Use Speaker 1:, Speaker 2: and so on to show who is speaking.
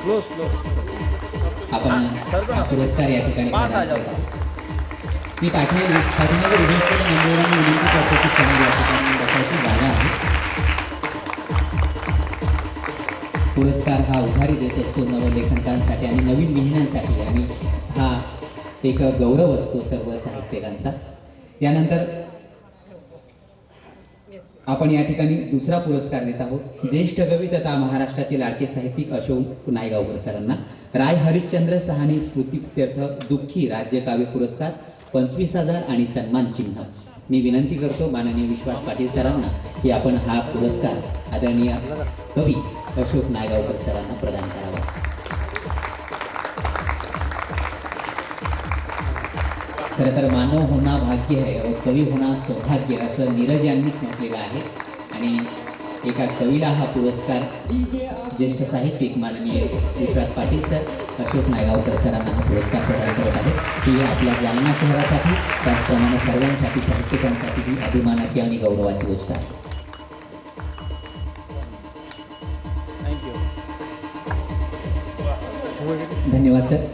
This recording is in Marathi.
Speaker 1: आपण हा पुरस्कार या ठिकाणी मी पाठीमागे मंडळांनी विनंती करतो की समोर या ठिकाणी बसायची जागा आहे. पुरस्कार हा उभारी देत असतो नवलेखकांसाठी आणि नवीन लिहिण्यांसाठी आणि हा एक गौरव असतो सर्व साहित्यिकांचा. यानंतर आपण या ठिकाणी दुसरा पुरस्कार देत आहोत. ज्येष्ठ कवी तथा महाराष्ट्राचे लाडके साहित्यिक अशोक नायगावकर सरांना राय हरिश्चंद्र सहानी स्मृतीप्त्यर्थ दुःखी राज्य काव्य पुरस्कार 25,000 आणि सन्मान चिन्ह. मी विनंती करतो माननीय विश्वास पाटील सरांना की आपण हा पुरस्कार आदरणीय कवी अशोक नायगावकर सरांना प्रदान करावा. खरं तर मानव होना भाग्य है और कवी होना सौभाग्य असं नीरज यांनीच म्हटलेलं आहे. आणि एका कवीला हा पुरस्कार ज्येष्ठ साहित्यिक माननीय विश्वास पाटील सर अशोक नायगावकर सरांना हा पुरस्कार प्रदान करत आहेत. ही आपल्या जालना शहरासाठी त्याचप्रमाणे सर्वांसाठी साहित्यिकांसाठी ही अभिमानाची आणि गौरवाची गोष्ट आहे. धन्यवाद सर.